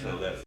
So that's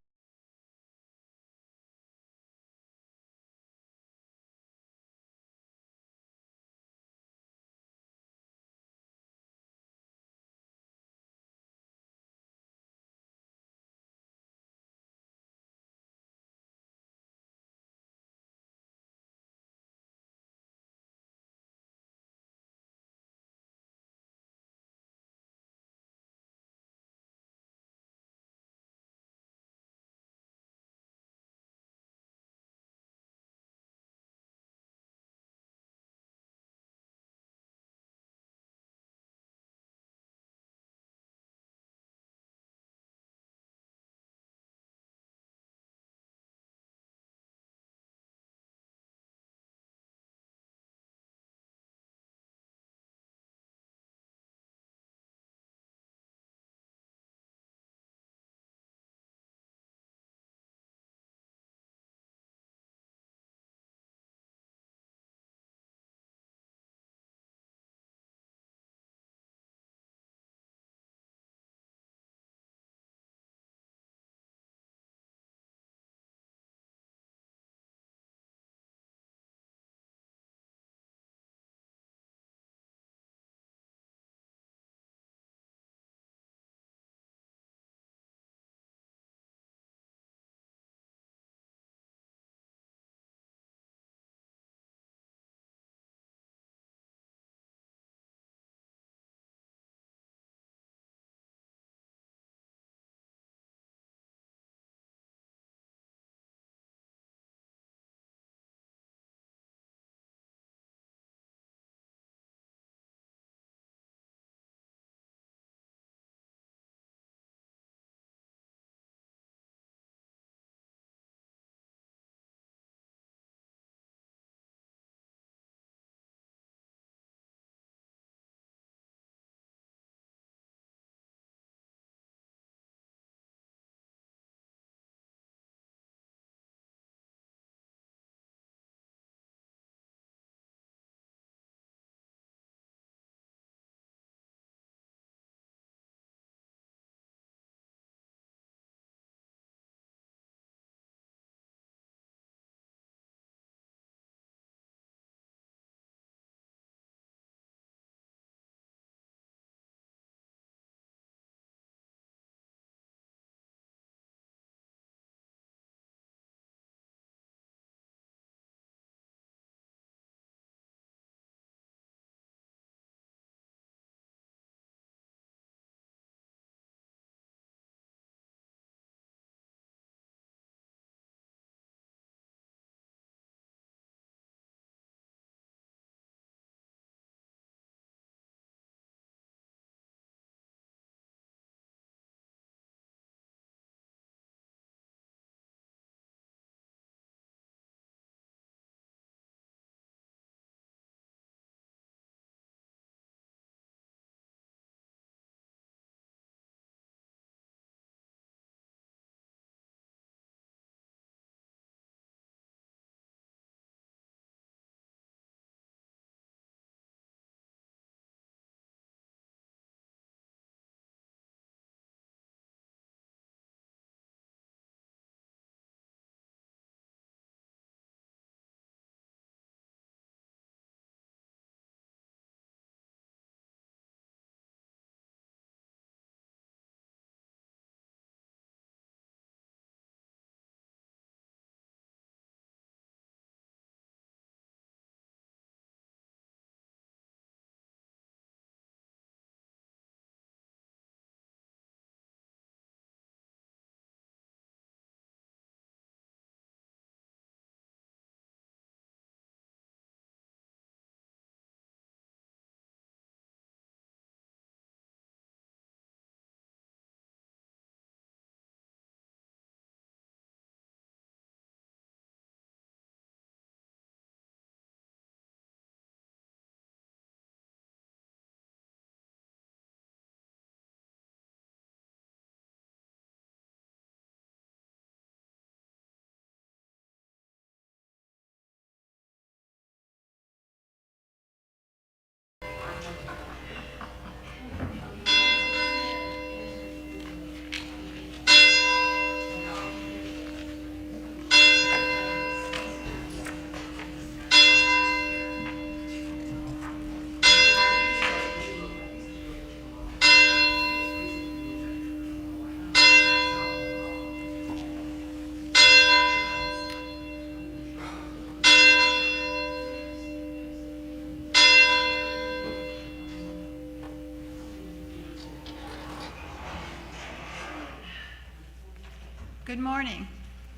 Good morning.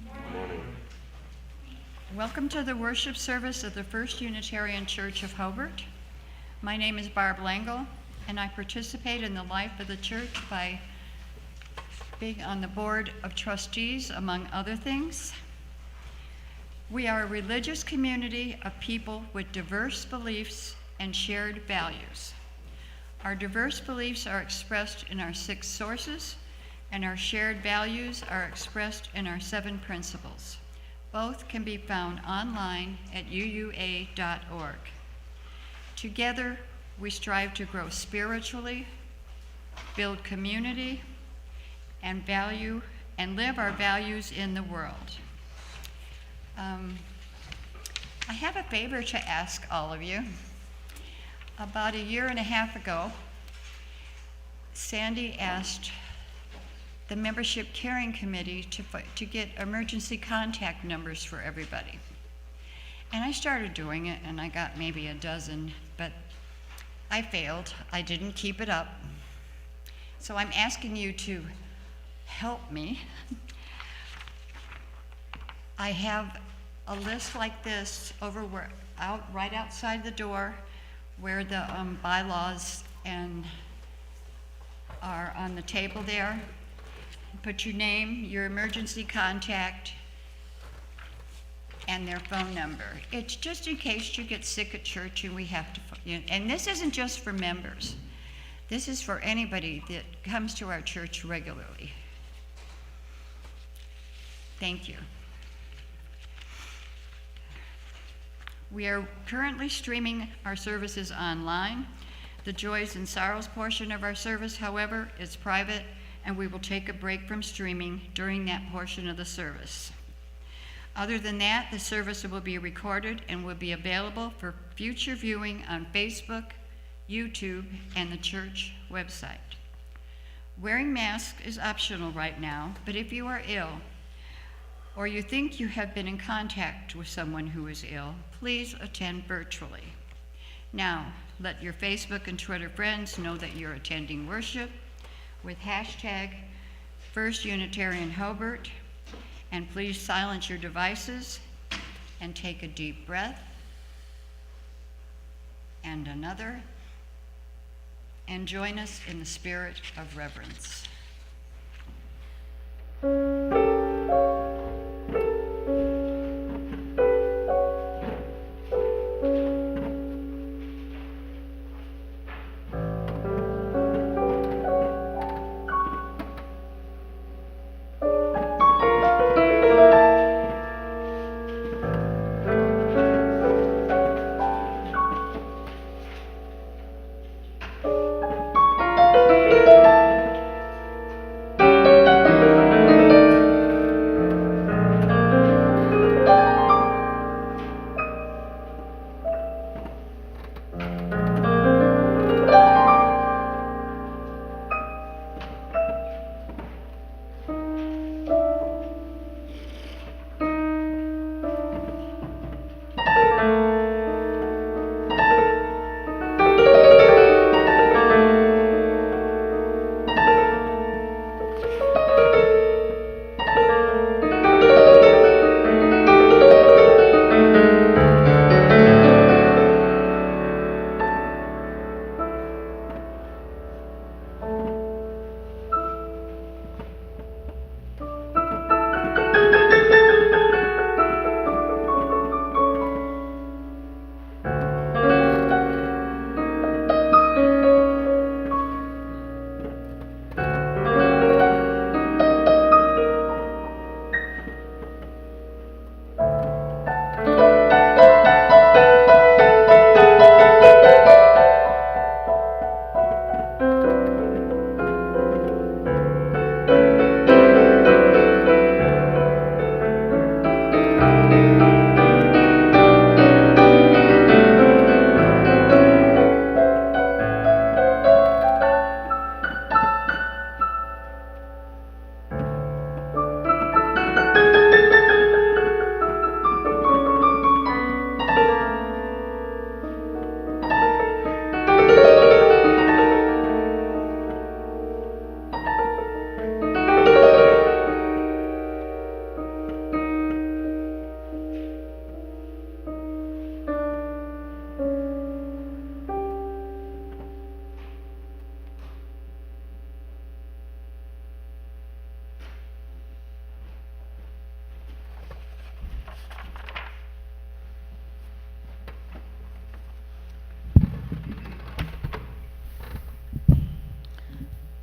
Good morning. Welcome to the worship service of the First Unitarian Church of Hobart. My name is Barb Langle, and I participate in the life of the church by being on the board of trustees, among other things. We are a religious community of people with diverse beliefs and shared values. Our diverse beliefs are expressed in our 6 sources, and our shared values are expressed in our 7 principles. Both can be found online at uua.org. Together, we strive to grow spiritually, build community, and live our values in the world. I have a favor to ask all of you. About 1.5 years ago, Sandy asked the membership caring committee to get emergency contact numbers for everybody. And I started doing it, and I got maybe 12, but I failed. I didn't keep it up. So I'm asking you to help me. I have a list like this right outside the door where the bylaws are on the table there. Put your name, your emergency contact, and their phone number. It's just in case you get sick at church and we have to, and this isn't just for members. This is for anybody that comes to our church regularly. Thank you. We are currently streaming our services online. The joys and sorrows portion of our service, however, is private, and we will take a break from streaming during that portion of the service. Other than that, the service will be recorded and will be available for future viewing on Facebook, YouTube, and the church website. Wearing masks is optional right now, but if you are ill, or you think you have been in contact with someone who is ill, please attend virtually. Now, let your Facebook and Twitter friends know that you're attending worship with hashtag First Unitarian Hobart, and please silence your devices and take a deep breath and another, and join us in the spirit of reverence.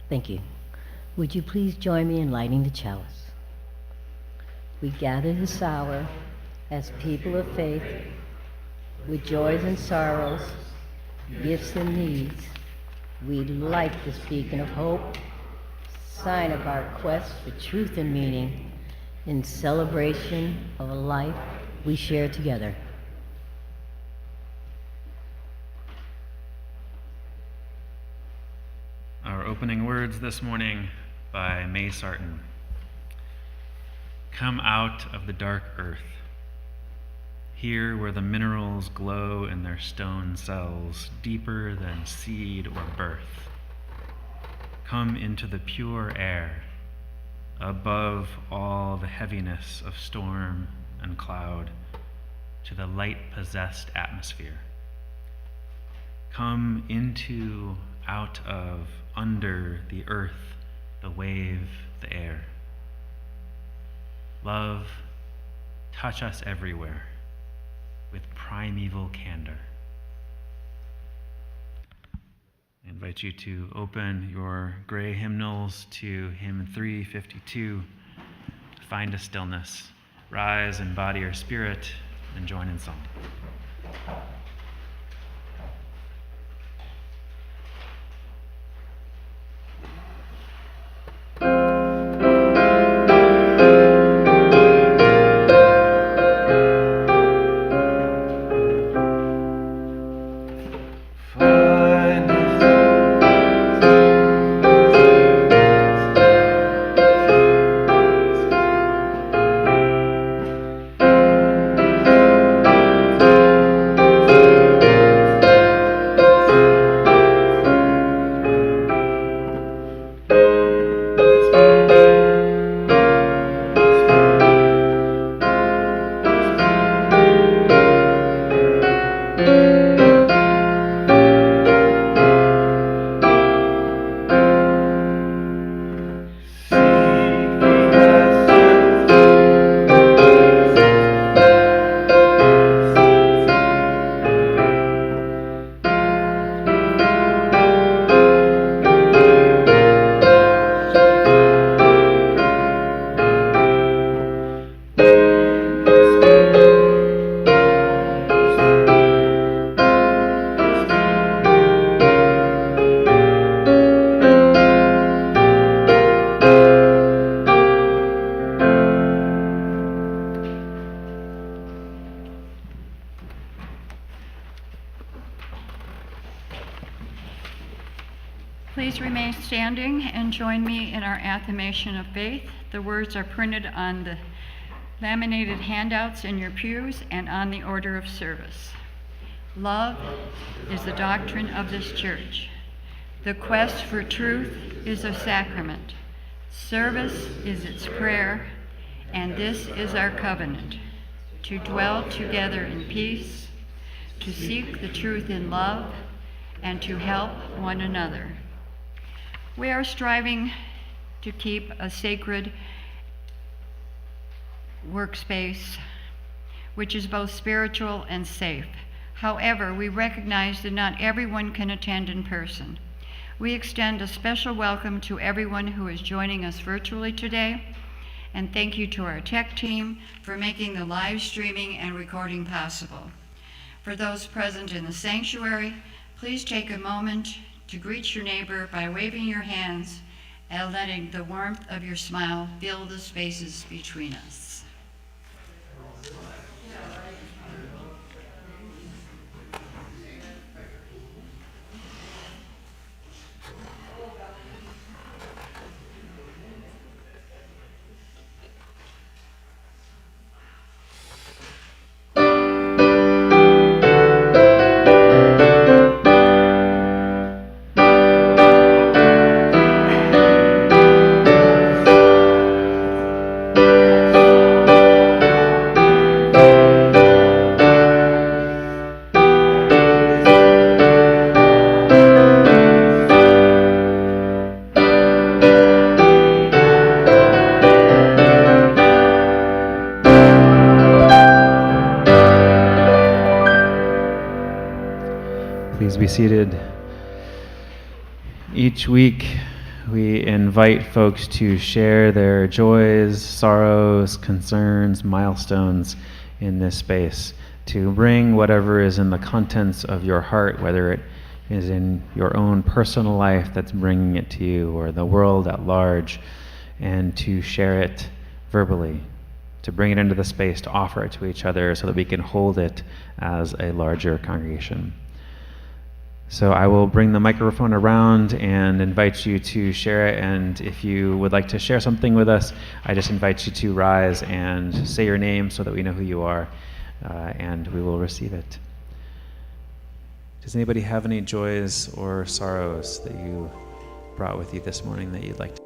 Thank you. Would you please join me in lighting the chalice? We gather this hour as people of faith with joys and sorrows, gifts and needs. We light this beacon of hope, sign of our quest for truth and meaning in celebration of a life we share together. Our opening words this morning by May Sarton. Come out of the dark earth, here where the minerals glow in their stone cells, deeper than seed or birth. Come into the pure air, above all the heaviness of storm and cloud, to the light-possessed atmosphere. Come into, out of, under the earth, the wave, the air. Love, touch us everywhere with primeval candor. I invite you to open your gray hymnals to hymn 352, Find a Stillness. Rise in body or spirit and join in song. Please remain standing and join me in our affirmation of faith. The words are printed on the laminated handouts in your pews and on the order of service. Love is the doctrine of this church. The quest for truth is a sacrament. Service is its prayer, and this is our covenant, to dwell together in peace, to seek the truth in love, and to help one another. We are striving to keep a sacred workspace, which is both spiritual and safe. However, we recognize that not everyone can attend in person. We extend a special welcome to everyone who is joining us virtually today, and thank you to our tech team for making the live streaming and recording possible. For those present in the sanctuary, please take a moment to greet your neighbor by waving your hands and letting the warmth of your smile fill the spaces between us. Please be seated. Each week we invite folks to share their joys, sorrows, concerns, milestones in this space, to bring whatever is in the contents of your heart, whether it is in your own personal life that's bringing it to you or the world at large, and to share it verbally, to bring it into the space, to offer it to each other so that we can hold it as a larger congregation. So I will bring the microphone around and invite you to share it, and if you would like to share something with us, I just invite you to rise and say your name so that we know who you are, and we will receive it. Does anybody have any joys or sorrows that you brought with you this morning that you'd like to?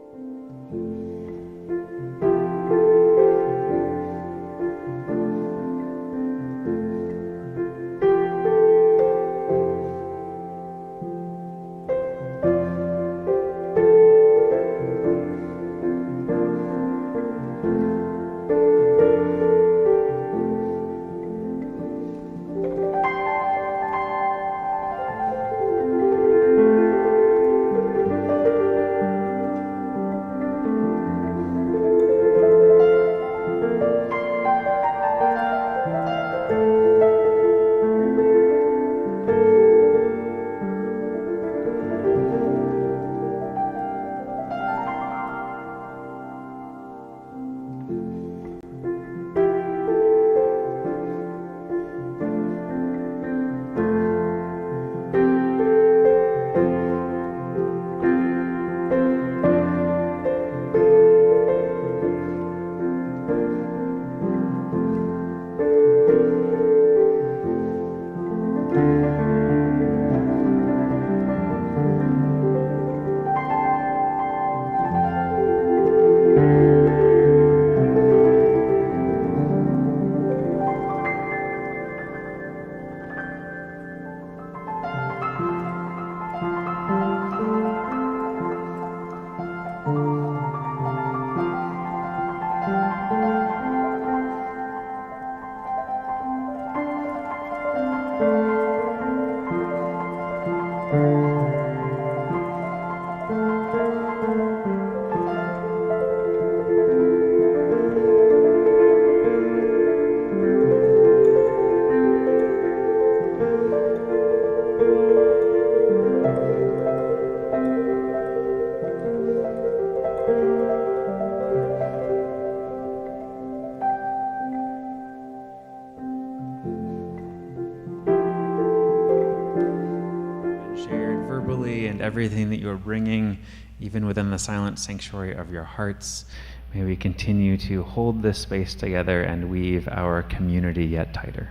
Everything that you are bringing, even within the silent sanctuary of your hearts. May we continue to hold this space together and weave our community yet tighter.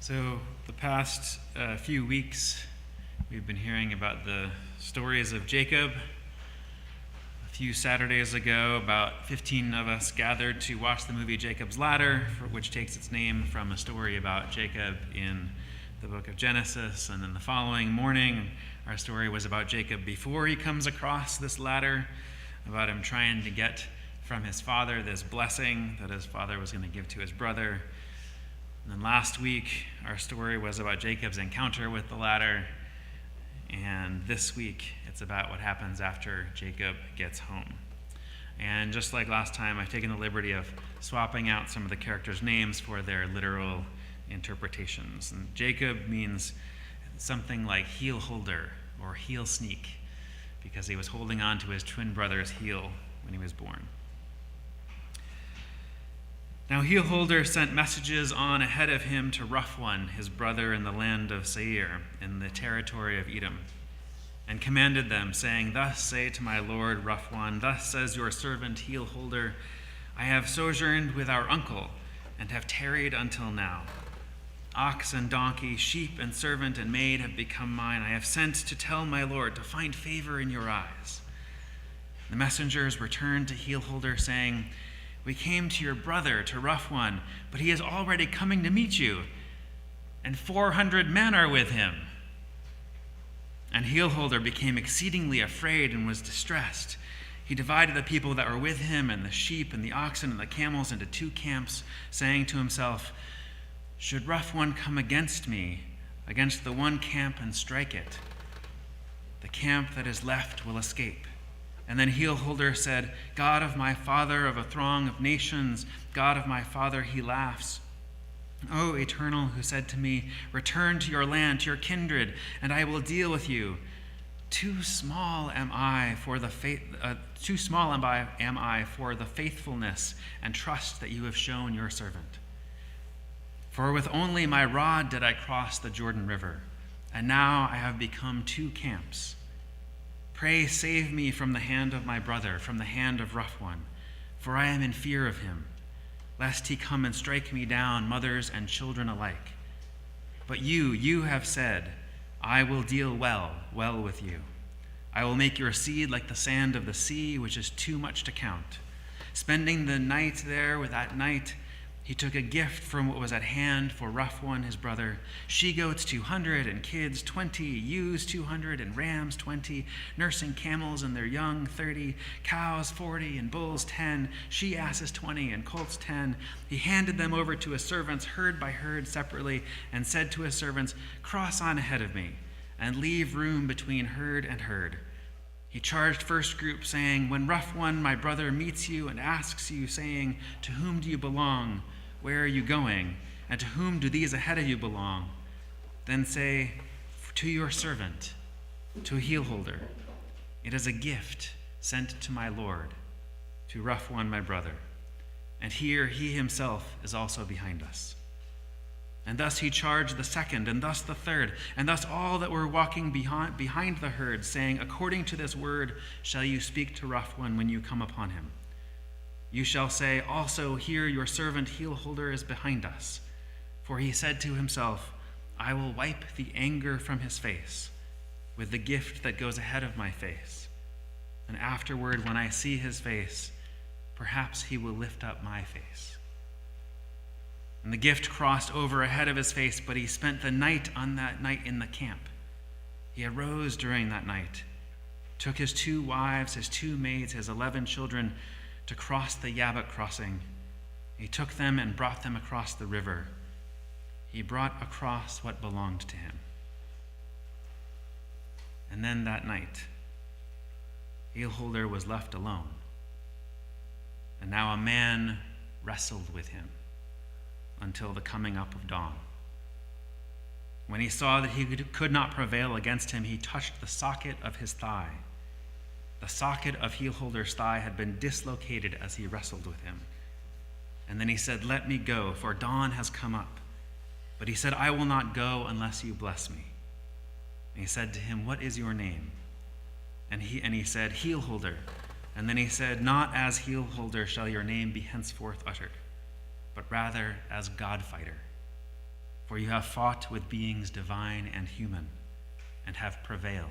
So the past few weeks, we've been hearing about the stories of Jacob. A few Saturdays ago, about 15 of us gathered to watch the movie Jacob's Ladder, which takes its name from a story about Jacob in the book of Genesis. And then the following morning, our story was about Jacob before he comes across this ladder, about him trying to get from his father this blessing that his father was going to give to his brother. And then last week, our story was about Jacob's encounter with the ladder. And this week, it's about what happens after Jacob gets home. And just like last time, I've taken the liberty of swapping out some of the characters' names for their literal interpretations. And Jacob means something like heel holder or heel sneak, because he was holding on to his twin brother's heel when he was born. Now heel holder sent messages on ahead of him to Rough One, his brother in the land of Seir, in the territory of Edom, and commanded them, saying, "Thus say to my lord Rough One, thus says your servant heel holder, I have sojourned with our uncle, and have tarried until now. Ox and donkey, sheep and servant and maid have become mine. I have sent to tell my lord to find favor in your eyes." The messengers returned to heel holder, saying, "We came to your brother, to Rough One, but he is already coming to meet you, and 400 men are with him." And heel holder became exceedingly afraid and was distressed. He divided the people that were with him and the sheep and the oxen and the camels into 2 camps, saying to himself, should rough one come against me, against the one camp and strike it, the camp that is left will escape. And then Heelholder said, God of my father of a throng of nations, God of my father, he laughs. O Eternal, who said to me, return to your land, to your kindred, and I will deal with you. Too small am I for the faithfulness and trust that you have shown your servant. For with only my rod did I cross the Jordan River, and now I have become 2 camps. Pray save me from the hand of my brother, from the hand of rough one, for I am in fear of him, lest he come and strike me down, mothers and children alike. But you have said, I will deal well with you. I will make your seed like the sand of the sea, which is too much to count. Spending the night there with that night, he took a gift from what was at hand for rough one, his brother, she-goats 200 and kids 20, ewes 200 and rams 20, nursing camels and their young 30, cows 40 and bulls 10, she-asses 20 and colts 10. He handed them over to his servants herd by herd separately and said to his servants, cross on ahead of me and leave room between herd and herd. He charged first group, saying, when rough one, my brother, meets you and asks you, saying, to whom do you belong? Where are you going? And to whom do these ahead of you belong? Then say, to your servant, to Heelholder, it is a gift sent to my Lord, to rough one, my brother. And here he himself is also behind us. And thus he charged the second, and thus the third, and thus all that were walking behind the herd, saying, according to this word shall you speak to rough one when you come upon him. You shall say, also here your servant Heelholder is behind us. For he said to himself, I will wipe the anger from his face with the gift that goes ahead of my face. And afterward, when I see his face, perhaps he will lift up my face. And the gift crossed over ahead of his face, but he spent the night on that night in the camp. He arose during that night, took his 2 wives, his 2 maids, his 11 children, to cross the Yabbok crossing. He took them and brought them across the river. He brought across what belonged to him. And then that night, Heelholder was left alone. And now a man wrestled with him until the coming up of dawn. When he saw that he could not prevail against him, he touched the socket of his thigh. The socket of Heelholder's thigh had been dislocated as he wrestled with him. And then he said, let me go, for dawn has come up. But he said, I will not go unless you bless me. And he said to him, what is your name? And he said, Heelholder. And then he said, not as Heelholder shall your name be henceforth uttered, but rather as God-fighter. For you have fought with beings divine and human, and have prevailed.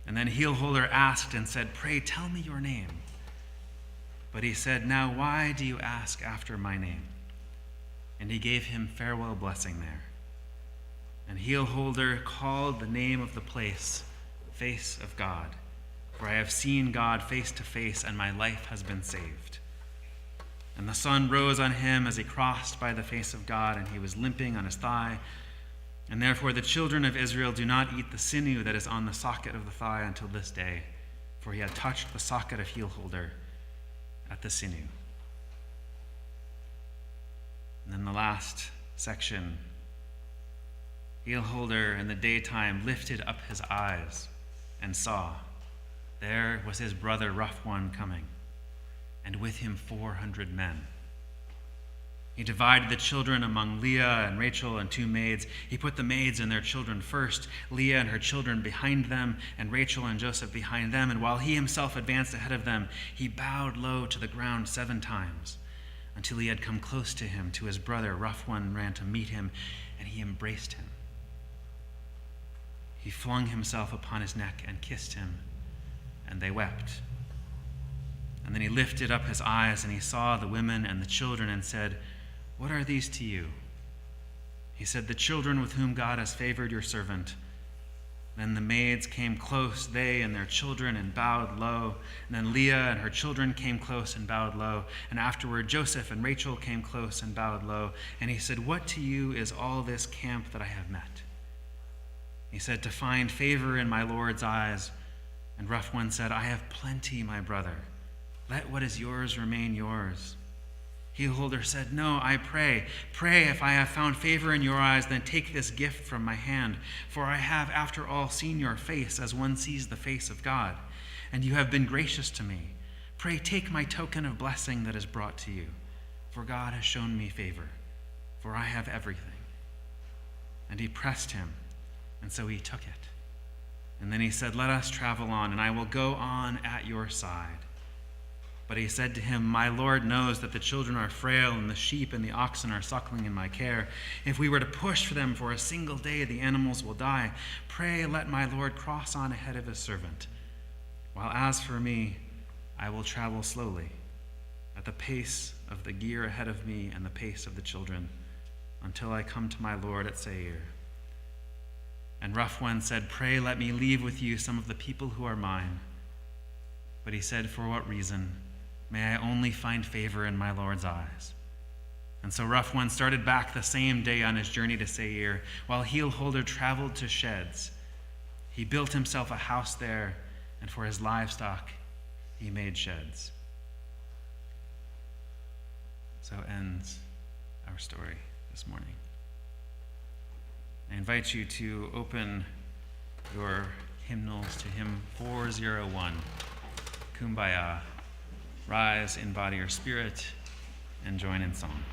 And then Heelholder asked and said, pray tell me your name. But he said, now why do you ask after my name? And he gave him farewell blessing there. And Heelholder called the name of the place, Face of God, for I have seen God face to face, and my life has been saved. And the sun rose on him as he crossed by the face of God, and he was limping on his thigh. And therefore the children of Israel do not eat the sinew that is on the socket of the thigh until this day, for he had touched the socket of Heelholder at the sinew. And then the last section, Heelholder in the daytime lifted up his eyes and saw, there was his brother rough one coming, and with him 400 men. He divided the children among Leah and Rachel and 2 maids. He put the maids and their children first, Leah and her children behind them, and Rachel and Joseph behind them. And while he himself advanced ahead of them, he bowed low to the ground 7 times, until he had come close to him. To his brother, rough one ran to meet him, and he embraced him. He flung himself upon his neck and kissed him, and they wept. And then he lifted up his eyes, and he saw the women and the children, and said, what are these to you? He said, the children with whom God has favored your servant. Then the maids came close, they and their children, and bowed low. And then Leah and her children came close and bowed low. And afterward Joseph and Rachel came close and bowed low. And he said, "What to you is all this camp that I have met?" He said, "To find favor in my Lord's eyes." And Rough One said, "I have plenty, my brother. Let what is yours remain yours." Heelholder said, "No, I pray. Pray, if I have found favor in your eyes, then take this gift from my hand. For I have, after all, seen your face as one sees the face of God. And you have been gracious to me. Pray, take my token of blessing that is brought to you. For God has shown me favor, for I have everything." And he pressed him, and so he took it. And then he said, "Let us travel on, and I will go on at your side." But he said to him, "My Lord knows that the children are frail, and the sheep and the oxen are suckling in my care. If we were to push for them for a single day, the animals will die. Pray, let my Lord cross on ahead of his servant. While as for me, I will travel slowly, at the pace of the gear ahead of me and the pace of the children, until I come to my Lord at Seir." And Rough One said, "Pray, let me leave with you some of the people who are mine." But he said, "For what reason? May I only find favor in my Lord's eyes." And so Rough One started back the same day on his journey to Seir, while Heelholder traveled to Sheds. He built himself a house there, and for his livestock he made sheds. So ends our story this morning. I invite you to open your hymnals to hymn 401, Kumbaya. Rise in body or spirit and join in song.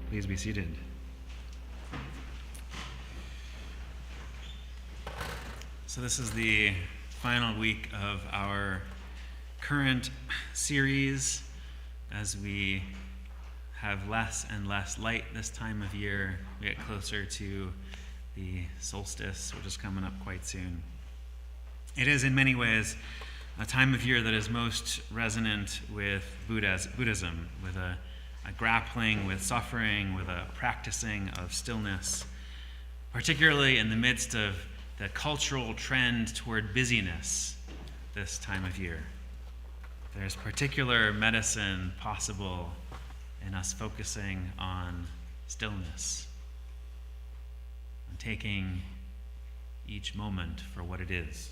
Please be seated. So this is the final week of our current series as we have less and less light this time of year. We get closer to the solstice, which is coming up quite soon. It is in many ways a time of year that is most resonant with Buddhism, with a grappling with suffering, with a practicing of stillness, particularly in the midst of the cultural trend toward busyness this time of year. There's particular medicine possible in us focusing on stillness, on taking each moment for what it is.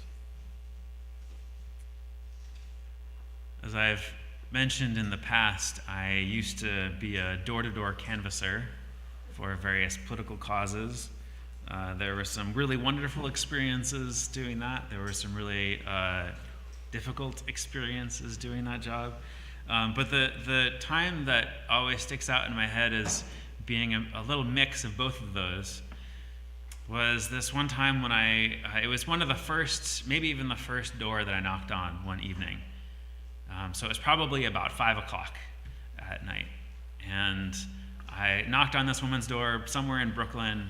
As I've mentioned in the past, I used to be a door-to-door canvasser for various political causes. There were some really wonderful experiences doing that. There were some really difficult experiences doing that job. But the time that always sticks out in my head as being a little mix of both of those was this one time when it was one of the first, maybe even the first door that I knocked on one evening. So it was probably about 5 o'clock at night. And I knocked on this woman's door somewhere in Brooklyn,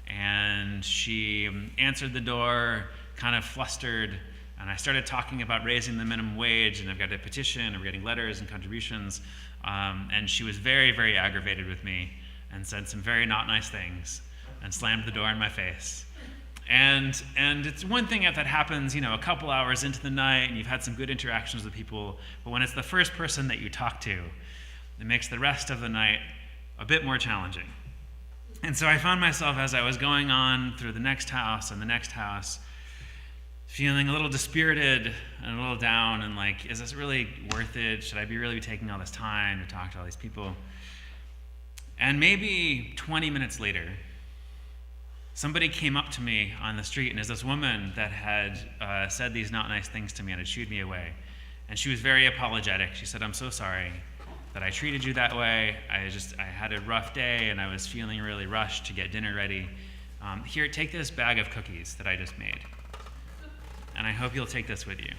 and she answered the door, kind of flustered, and I started talking about raising the minimum wage, and I've got a petition, and we're getting letters and contributions, and she was very, very aggravated with me and said some very not nice things and slammed the door in my face. And it's one thing if that happens, a couple hours into the night and you've had some good interactions with people, but when it's the first person that you talk to, it makes the rest of the night a bit more challenging. And so I found myself, as I was going on through the next house and the next house, feeling a little dispirited and a little down and like, is this really worth it? Should I really be taking all this time to talk to all these people? And maybe 20 minutes later, somebody came up to me on the street, and there's this woman that had said these not nice things to me and had shooed me away. And she was very apologetic. She said, "I'm so sorry that I treated you that way. I had a rough day, and I was feeling really rushed to get dinner ready. Here, take this bag of cookies that I just made. And I hope you'll take this with you."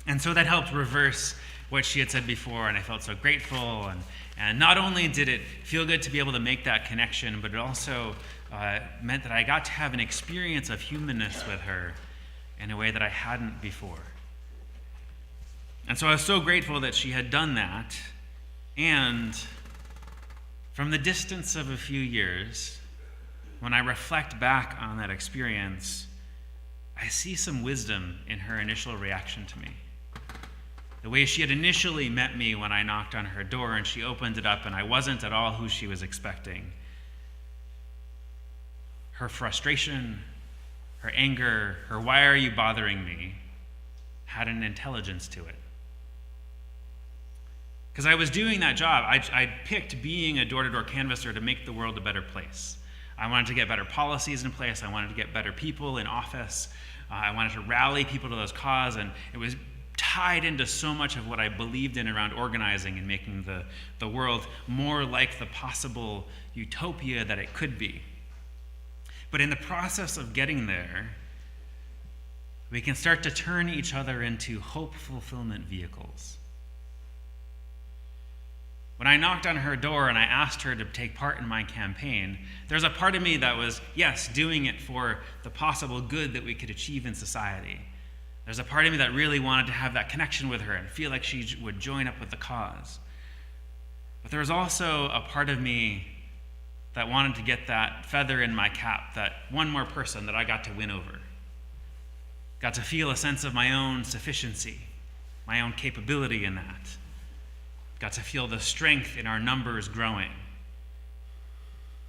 And so that helped reverse what she had said before, and I felt so grateful. And not only did it feel good to be able to make that connection, but it also meant that I got to have an experience of humanness with her in a way that I hadn't before. And so I was so grateful that she had done that. And from the distance of a few years, when I reflect back on that experience, I see some wisdom in her initial reaction to me. The way she had initially met me when I knocked on her door and she opened it up and I wasn't at all who she was expecting. Her frustration, her anger, her "why are you bothering me?" had an intelligence to it. Because I was doing that job. I picked being a door-to-door canvasser to make the world a better place. I wanted to get better policies in place. I wanted to get better people in office. I wanted to rally people to those causes, and it was tied into so much of what I believed in around organizing and making the world more like the possible utopia that it could be. But in the process of getting there, we can start to turn each other into hope fulfillment vehicles. When I knocked on her door and I asked her to take part in my campaign, there's a part of me that was, yes, doing it for the possible good that we could achieve in society. There's a part of me that really wanted to have that connection with her and feel like she would join up with the cause. But there was also a part of me that wanted to get that feather in my cap, that one more person that I got to win over. Got to feel a sense of my own sufficiency, my own capability in that. Got to feel the strength in our numbers growing.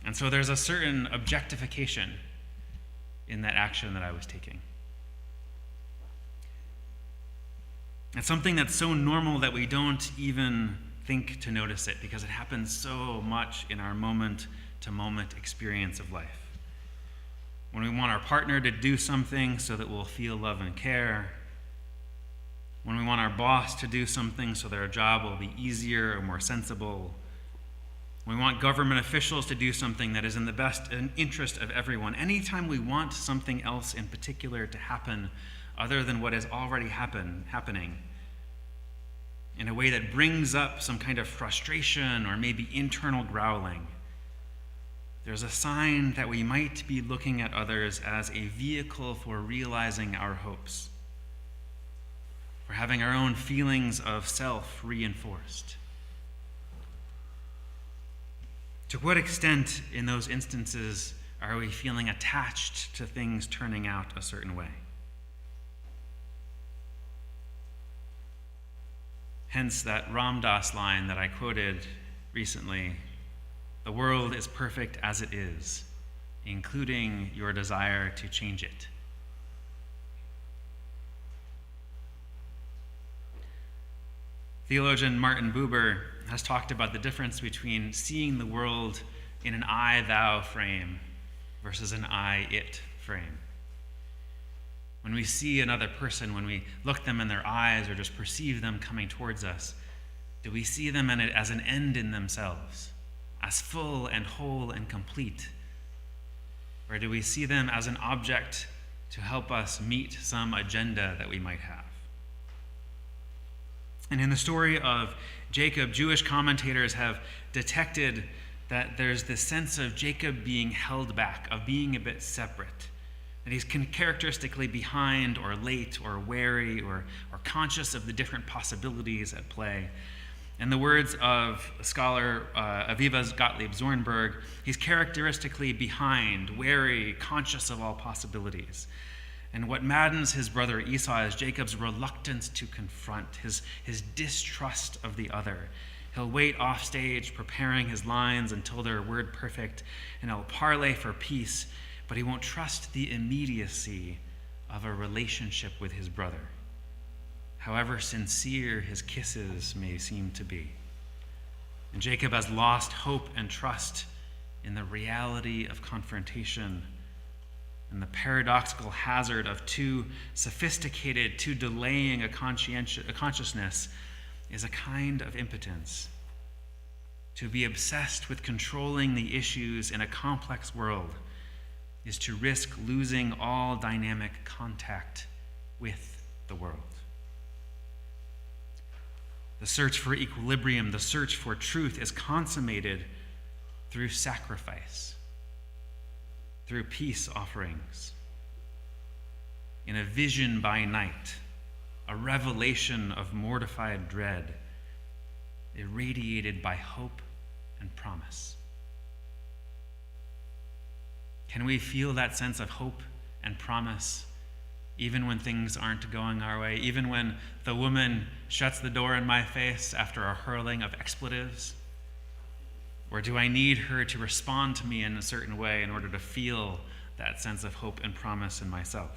And so there's a certain objectification in that action that I was taking. It's something that's so normal that we don't even think to notice it because it happens so much in our moment-to-moment experience of life. When we want our partner to do something so that we'll feel love and care, when we want our boss to do something so that our job will be easier or more sensible, We want government officials to do something that is in the best interest of everyone. Anytime we want something else in particular to happen other than what is already happening, in a way that brings up some kind of frustration or maybe internal growling, there's a sign that we might be looking at others as a vehicle for realizing our hopes, for having our own feelings of self reinforced. To what extent in those instances are we feeling attached to things turning out a certain way? Hence that Ram Dass line that I quoted recently, "The world is perfect as it is, including your desire to change it." Theologian Martin Buber has talked about the difference between seeing the world in an I-thou frame versus an I-it frame. When we see another person, when we look them in their eyes or just perceive them coming towards us, do we see them as an end in themselves, as full and whole and complete? Or do we see them as an object to help us meet some agenda that we might have? And in the story of Jacob, Jewish commentators have detected that there's this sense of Jacob being held back, of being a bit separate, that he's characteristically behind or late or wary or conscious of the different possibilities at play. In the words of scholar Aviva Gottlieb Zornberg, he's characteristically behind, wary, conscious of all possibilities. And what maddens his brother Esau is Jacob's reluctance to confront, his distrust of the other. He'll wait off stage, preparing his lines until they're word perfect, and he'll parlay for peace, but he won't trust the immediacy of a relationship with his brother, however sincere his kisses may seem to be. And Jacob has lost hope and trust in the reality of confrontation and the paradoxical hazard of too sophisticated, too delaying a consciousness is a kind of impotence. To be obsessed with controlling the issues in a complex world is to risk losing all dynamic contact with the world. The search for equilibrium, the search for truth is consummated through sacrifice, through peace offerings, in a vision by night, a revelation of mortified dread, irradiated by hope and promise. Can we feel that sense of hope and promise even when things aren't going our way, even when the woman shuts the door in my face after a hurling of expletives? Or do I need her to respond to me in a certain way in order to feel that sense of hope and promise in myself?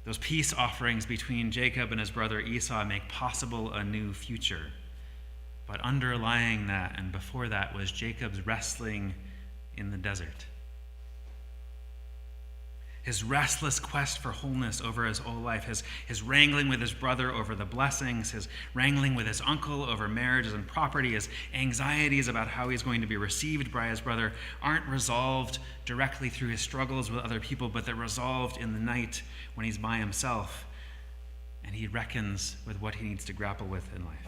Those peace offerings between Jacob and his brother Esau make possible a new future. But underlying that and before that was Jacob's wrestling in the desert. His restless quest for wholeness over his whole life, his wrangling with his brother over the blessings, his wrangling with his uncle over marriages and property, his anxieties about how he's going to be received by his brother aren't resolved directly through his struggles with other people, but they're resolved in the night when he's by himself and he reckons with what he needs to grapple with in life.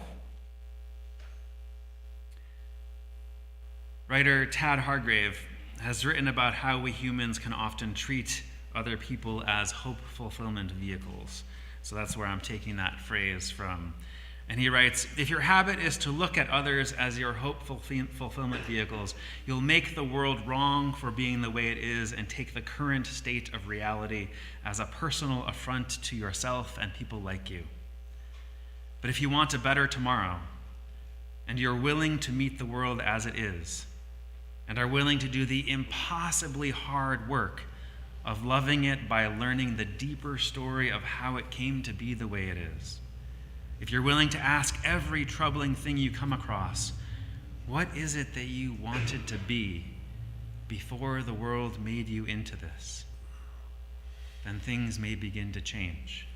Writer Tad Hargrave has written about how we humans can often treat other people as hope fulfillment vehicles. So that's where I'm taking that phrase from. And he writes, "If your habit is to look at others as your hope fulfillment vehicles, you'll make the world wrong for being the way it is and take the current state of reality as a personal affront to yourself and people like you. But if you want a better tomorrow, and you're willing to meet the world as it is, and are willing to do the impossibly hard work of loving it by learning the deeper story of how it came to be the way it is, if you're willing to ask every troubling thing you come across, what is it that you wanted to be before the world made you into this, then things may begin to change.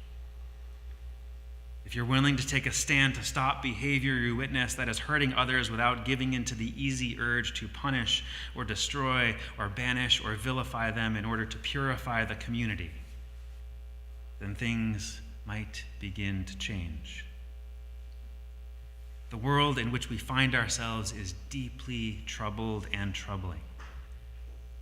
If if you're willing to take a stand to stop behavior you witness that is hurting others without giving in to the easy urge to punish or destroy or banish or vilify them in order to purify the community, then things might begin to change. The world in which we find ourselves is deeply troubled and troubling.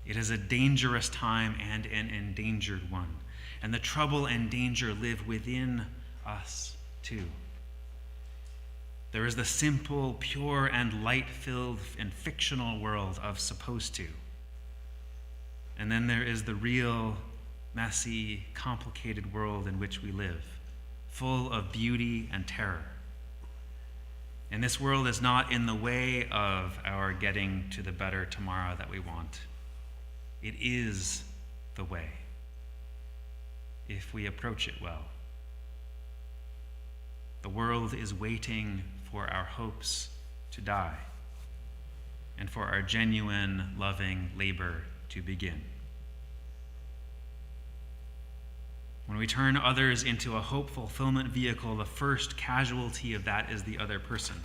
It is a dangerous time and an endangered one, and the trouble and danger live within us too. There is the simple, pure, and light-filled and fictional world of supposed to. And then there is the real, messy, complicated world in which we live, full of beauty and terror. And this world is not in the way of our getting to the better tomorrow that we want. It is the way, if we approach it well. The world is waiting for our hopes to die and for our genuine, loving labor to begin. When we turn others into a hope fulfillment vehicle, the first casualty of that is the other person.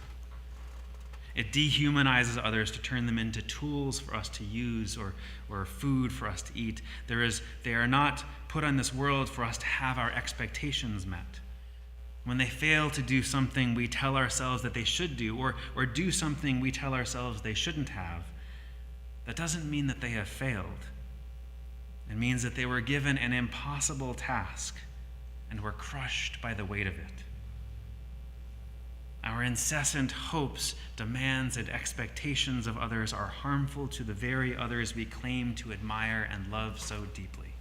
It dehumanizes others to turn them into tools for us to use or food for us to eat. They are not put on this world for us to have our expectations met. When they fail to do something we tell ourselves that they should do, or do something we tell ourselves they shouldn't have, that doesn't mean that they have failed. It means that they were given an impossible task and were crushed by the weight of it. Our incessant hopes, demands, and expectations of others are harmful to the very others we claim to admire and love so deeply.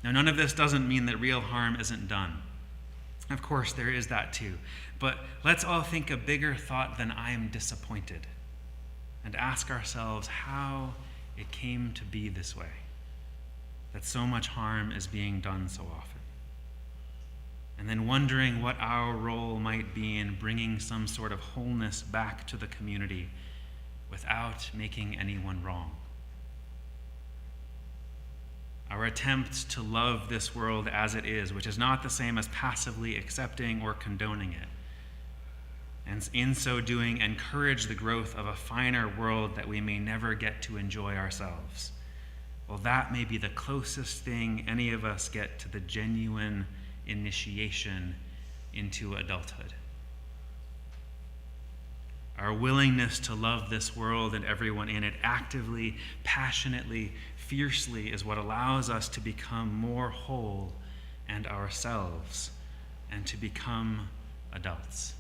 Now, none of this doesn't mean that real harm isn't done. Of course, there is that too. But let's all think a bigger thought than I am disappointed and ask ourselves how it came to be this way, that so much harm is being done so often. And then wondering what our role might be in bringing some sort of wholeness back to the community without making anyone wrong. Our attempt to love this world as it is, which is not the same as passively accepting or condoning it, and in so doing encourage the growth of a finer world that we may never get to enjoy ourselves. Well, that may be the closest thing any of us get to the genuine initiation into adulthood. Our willingness to love this world and everyone in it actively, passionately, fiercely is what allows us to become more whole and ourselves and to become adults.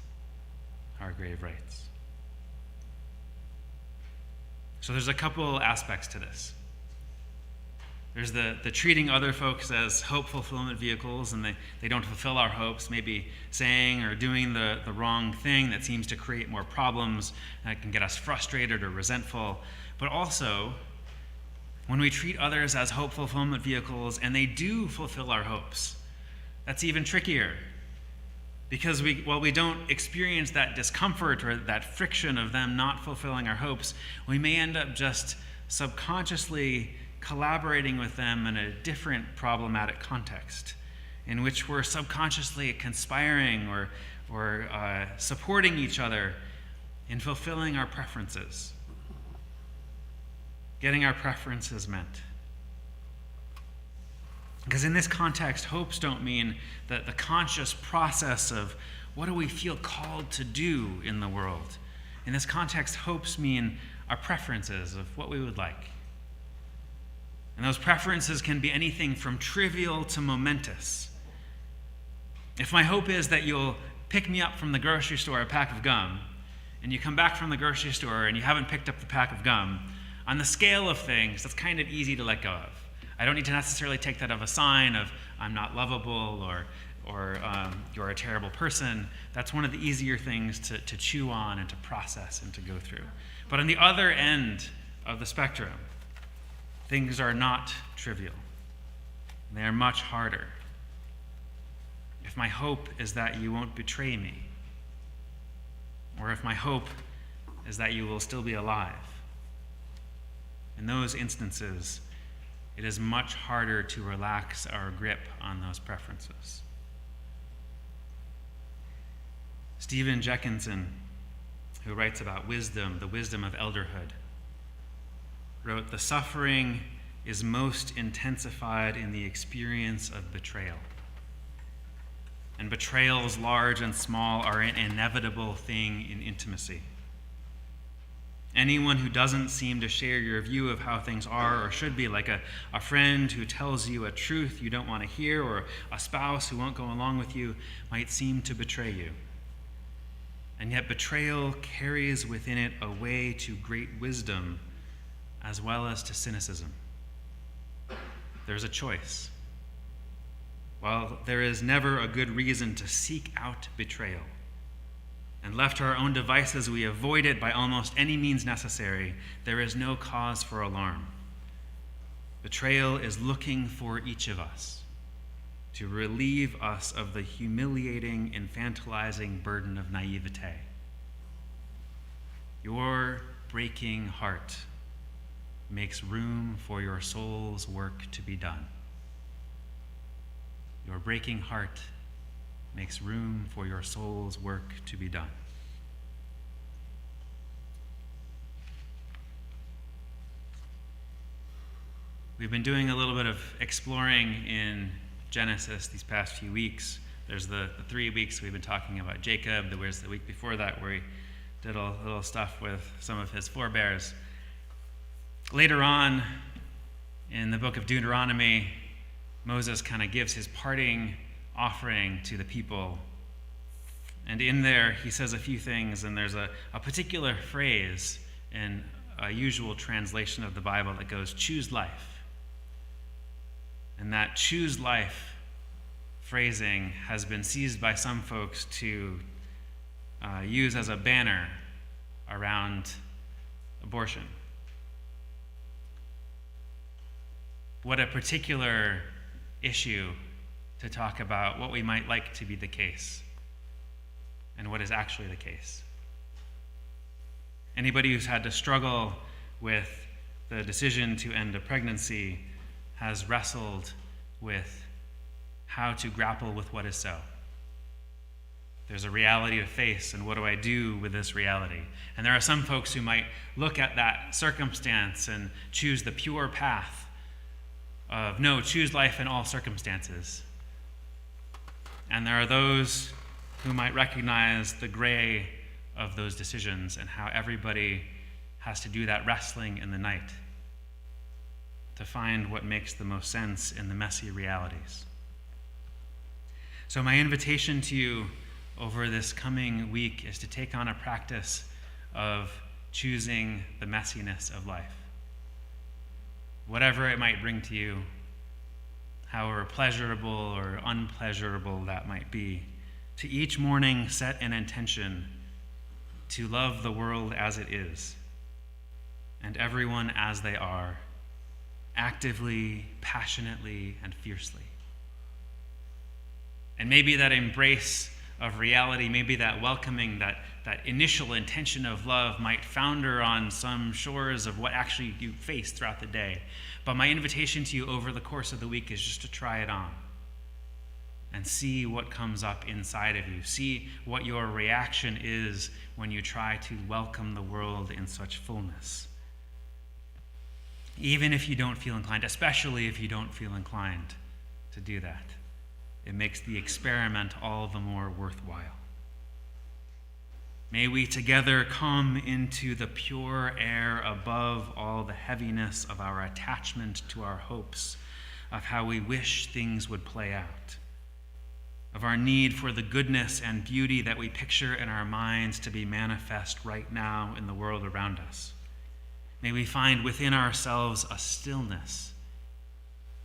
Our grave rights. So there's a couple aspects to this. There's the treating other folks as hope fulfillment vehicles, and they don't fulfill our hopes, maybe saying or doing the wrong thing that seems to create more problems, that can get us frustrated or resentful. But also, when we treat others as hope fulfillment vehicles and they do fulfill our hopes, that's even trickier. Because while we don't experience that discomfort or that friction of them not fulfilling our hopes, we may end up just subconsciously collaborating with them in a different problematic context, in which we're subconsciously conspiring or supporting each other in fulfilling our preferences, getting our preferences met. Because in this context, hopes don't mean that the conscious process of what do we feel called to do in the world. In this context, hopes mean our preferences of what we would like. And those preferences can be anything from trivial to momentous. If my hope is that you'll pick me up from the grocery store a pack of gum, and you come back from the grocery store and you haven't picked up the pack of gum, on the scale of things, that's kind of easy to let go of. I don't need to necessarily take that as a sign of I'm not lovable or you're a terrible person. That's one of the easier things to chew on and to process and to go through. But on the other end of the spectrum, things are not trivial. They are much harder. If my hope is that you won't betray me, or if my hope is that you will still be alive, in those instances, it is much harder to relax our grip on those preferences. Stephen Jeckinson, who writes about wisdom, the wisdom of elderhood, wrote, "The suffering is most intensified in the experience of betrayal. And betrayals, large and small, are an inevitable thing in intimacy. Anyone who doesn't seem to share your view of how things are or should be, like a friend who tells you a truth you don't want to hear, or a spouse who won't go along with you, might seem to betray you. And yet betrayal carries within it a way to great wisdom as well as to cynicism. There's a choice. While there is never a good reason to seek out betrayal, and left to our own devices, we avoid it by almost any means necessary, there is no cause for alarm. Betrayal is looking for each of us to relieve us of the humiliating, infantilizing burden of naivete. Your breaking heart makes room for your soul's work to be done. Your breaking heart makes room for your soul's work to be done." We've been doing a little bit of exploring in Genesis these past few weeks. There's the 3 weeks we've been talking about Jacob. There was the week before that where he did a little stuff with some of his forebears. Later on in the book of Deuteronomy, Moses kind of gives his parting offering to the people. And in there, he says a few things, and there's a particular phrase in a usual translation of the Bible that goes, "choose life." And that "choose life" phrasing has been seized by some folks to use as a banner around abortion. What a particular issue to talk about what we might like to be the case and what is actually the case. Anybody who's had to struggle with the decision to end a pregnancy has wrestled with how to grapple with what is so. There's a reality to face, and what do I do with this reality? And there are some folks who might look at that circumstance and choose the pure path of, no, choose life in all circumstances. And there are those who might recognize the gray of those decisions and how everybody has to do that wrestling in the night to find what makes the most sense in the messy realities. So my invitation to you over this coming week is to take on a practice of choosing the messiness of life. Whatever it might bring to you, however pleasurable or unpleasurable that might be, to each morning set an intention to love the world as it is and everyone as they are, actively, passionately, and fiercely. And maybe that embrace of reality, maybe that welcoming, that initial intention of love might founder on some shores of what actually you face throughout the day. But my invitation to you over the course of the week is just to try it on and see what comes up inside of you. See what your reaction is when you try to welcome the world in such fullness. Even if you don't feel inclined, especially if you don't feel inclined to do that, it makes the experiment all the more worthwhile. May we together come into the pure air above all the heaviness of our attachment to our hopes, of how we wish things would play out, of our need for the goodness and beauty that we picture in our minds to be manifest right now in the world around us. May we find within ourselves a stillness,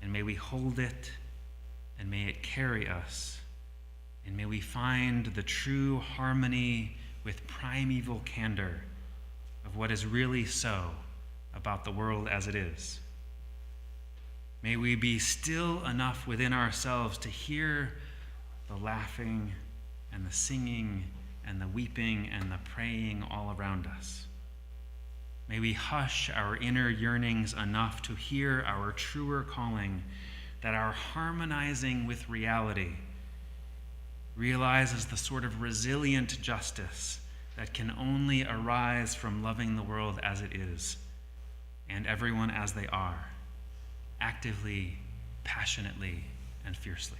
and may we hold it, and may it carry us, and may we find the true harmony with primeval candor of what is really so about the world as it is. May we be still enough within ourselves to hear the laughing and the singing and the weeping and the praying all around us. May we hush our inner yearnings enough to hear our truer calling, that our harmonizing with reality realizes the sort of resilient justice that can only arise from loving the world as it is and everyone as they are, actively, passionately, and fiercely.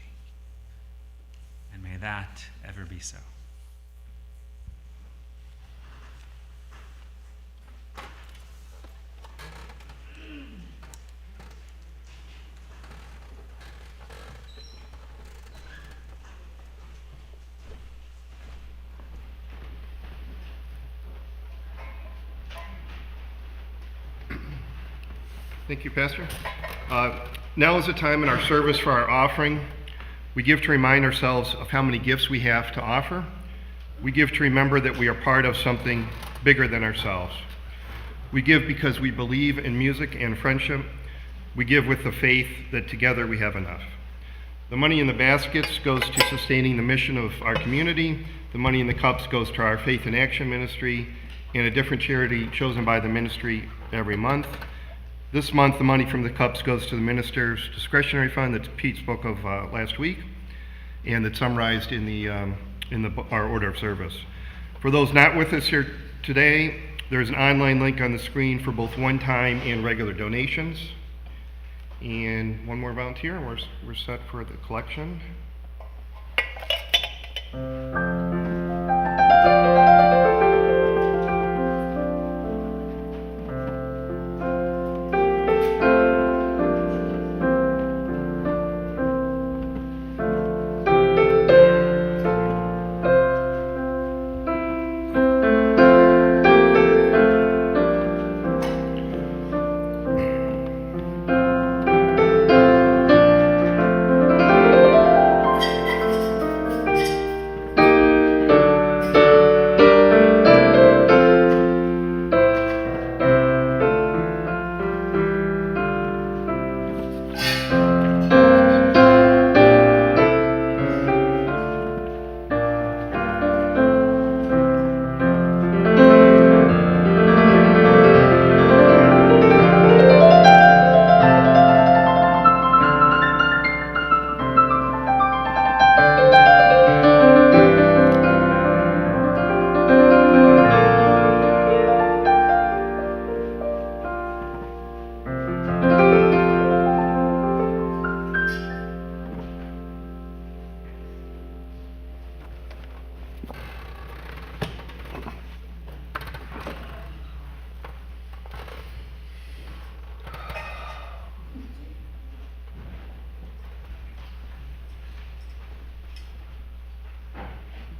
And may that ever be so. Thank you, Pastor. Now is the time in our service for our offering. We give to remind ourselves of how many gifts we have to offer. We give to remember that we are part of something bigger than ourselves. We give because we believe in music and friendship. We give with the faith that together we have enough. The money in the baskets goes to sustaining the mission of our community. The money in the cups goes to our Faith in Action ministry and a different charity chosen by the ministry every month. This month, the money from the cups goes to the minister's discretionary fund that Pete spoke of last week, and that's summarized in our order of service. For those not with us here today, there's an online link on the screen for both one-time and regular donations. And one more volunteer, and we're set for the collection.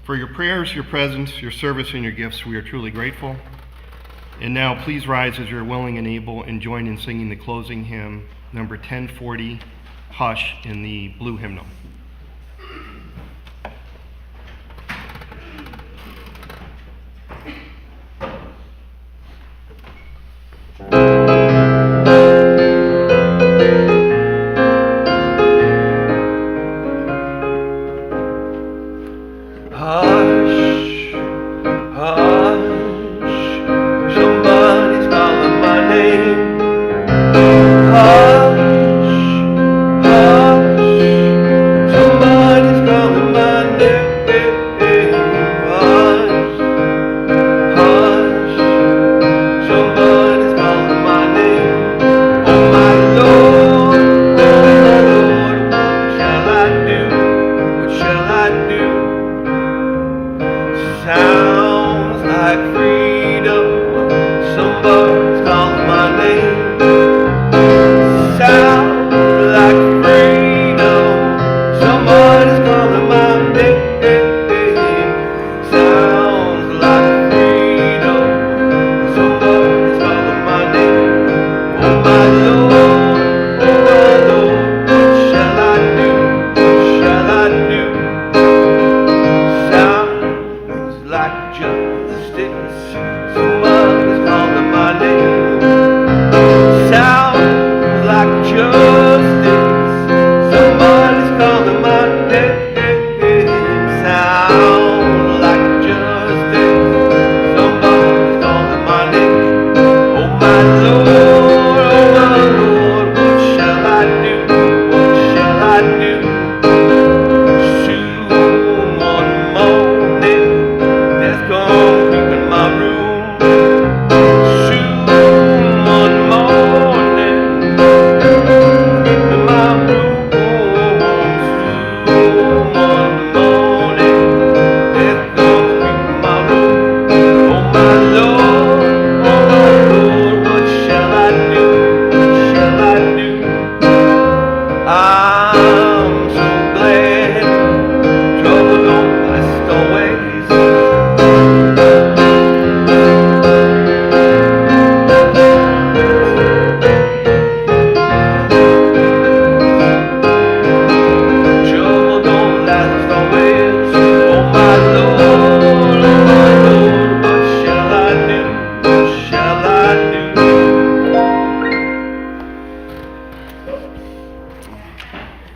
For your prayers, your presence, your service, and your gifts, we are truly grateful. And now please rise as you're willing and able and join in singing the closing hymn, number 1040, Hush, in the blue hymnal. Hush,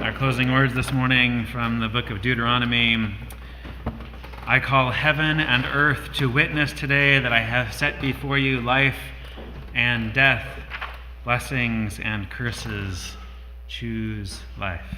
Our closing words this morning from the book of Deuteronomy. I call heaven and earth to witness today that I have set before you life and death, blessings and curses. Choose life.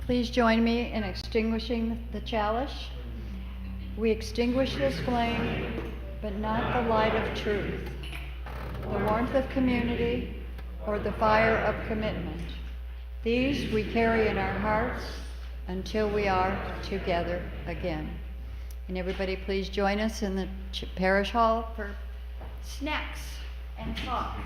Please join me in extinguishing the chalice. We extinguish this flame, but not the light of truth, the warmth of community, or the fire of commitment. These we carry in our hearts until we are together again. And everybody please join us in the parish hall for snacks and talk.